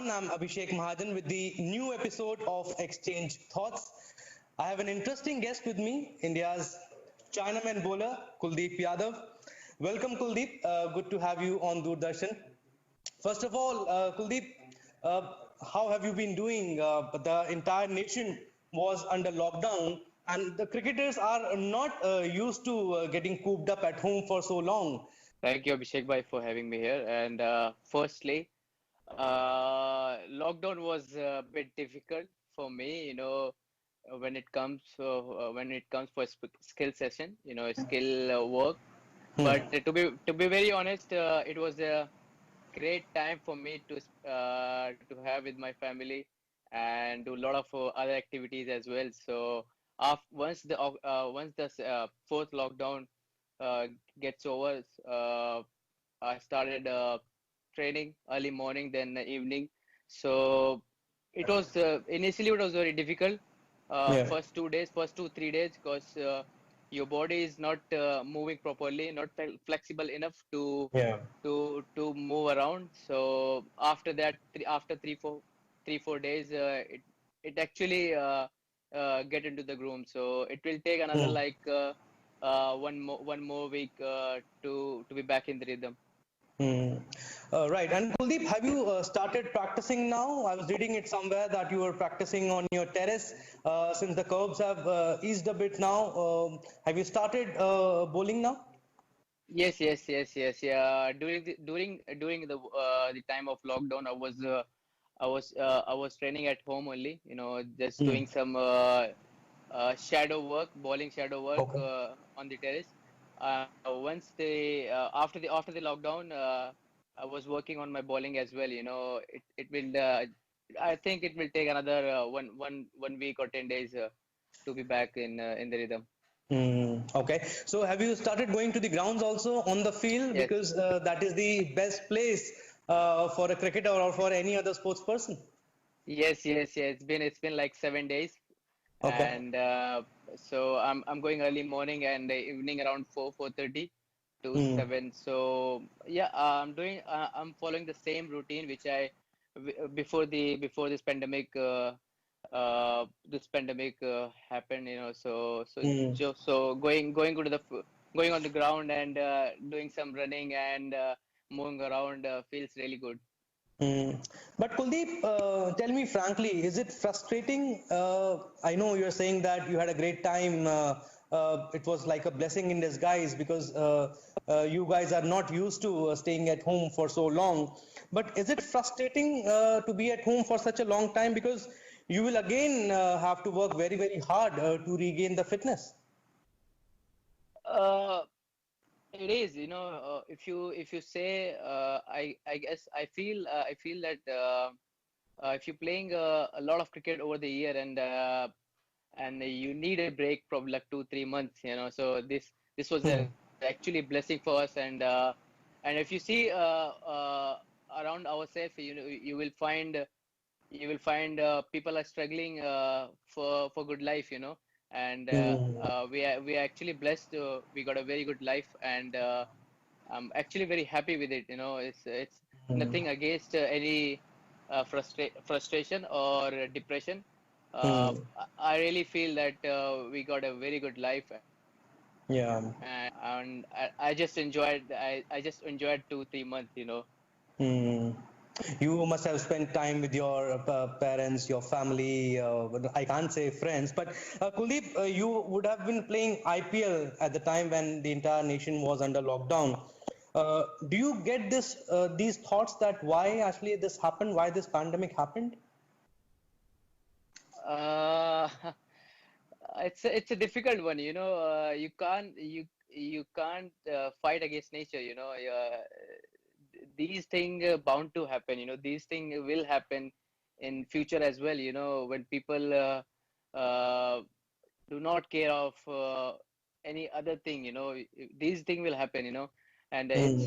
everyone. I'm Abhishek Mahajan with the new episode of Exchange Thoughts. I have an interesting guest with me, India's Chinaman bowler, Kuldeep Yadav. Welcome, Kuldeep. Good to have you on Doordarshan. First of all, Kuldeep, how have you been doing? The entire nation was under lockdown, and the cricketers are not used to getting cooped up at home for so long. Thank you, Abhishek bhai, for having me here. And firstly, lockdown was a bit difficult for me, when it comes for skill session, skill work. But Hmm. to be very honest, it was a great time for me to have with my family and do a lot of other activities as well. So once the fourth lockdown uh, gets over, I started training early morning, then evening. So it was initially it was very difficult. Yeah. First 2 days, first 3 days, because your body is not moving properly, not flexible enough Yeah. to move around. So after that, after 3 4 days, it actually get into the groove. So it will take another Hmm. like one more week to be back in the rhythm. Hmm. Right. And Kuldeep, have you started practicing now? I was reading it somewhere that you were practicing on your terrace since the curbs have eased a bit now. Have you started bowling now? Yes, yes, yes, yes. Yeah. During the time of lockdown, I was training at home only. Just Hmm. doing some shadow work, bowling shadow work Okay. on the terrace. Once they after the lockdown, I was working on my bowling as well. It will. I think it will take another one week or 10 days to be back in the rhythm. Hmm. Okay. So have you started going to the grounds also on the field Yes. because that is the best place for a cricketer or for any other sports person? Yes, yes, yes. It's been like 7 days, Okay. and so I'm going early morning and evening around 4:30 to Hmm. 7. So yeah, I'm following the same routine which before this pandemic happened. Hmm. So going on the ground and doing some running and moving around feels really good. Mm. But Kuldeep, tell me frankly, is it frustrating? I know you're saying that you had a great time. It was like a blessing in disguise because you guys are not used to staying at home for so long. But is it frustrating to be at home for such a long time because you will again have to work very, very hard to regain the fitness? Uh, It is, if you say, I guess I feel that if you're playing a lot of cricket over the year and you need a break, probably like 2 3 months, so this was Hmm. actually a blessing for us, and if you see around ourselves, you will find people are struggling for good life, and Hmm. we are actually blessed. We got a very good life, and I'm actually very happy with it. It's nothing against any frustration or depression. Hmm. I really feel that we got a very good life, Yeah. and I just enjoyed 2 3 months. Hmm. You must have spent time with your parents, your family. I can't say friends, but Kuldeep, you would have been playing IPL at the time when the entire nation was under lockdown. Do you get these thoughts that why actually this happened, why this pandemic happened? Uh, it's a difficult one. You can't fight against nature. These things bound to happen. These things will happen in future as well. When people do not care of any other thing. These things will happen. And Hmm.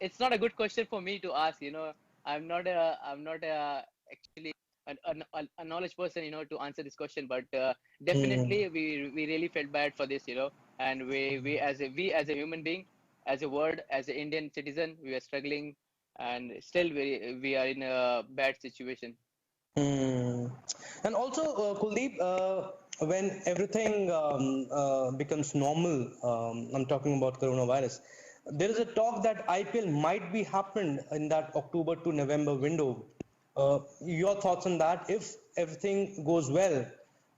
it's not a good question for me to ask. I'm not actually a knowledge person, to answer this question, but Hmm. definitely we really felt bad for this, and we as a human being, as a world, as an Indian citizen, we are struggling and still we are in a bad situation. Hmm. And also, Kuldeep, when everything becomes normal, I'm talking about coronavirus, there is a talk that IPL might be happened in that October to November window. Your thoughts on that? If everything goes well,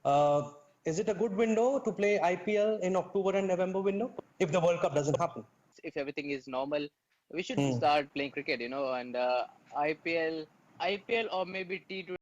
uh, is it a good window to play IPL in October and November window if the World Cup doesn't happen? If everything is normal, we should Hmm. start playing cricket, and IPL or maybe T20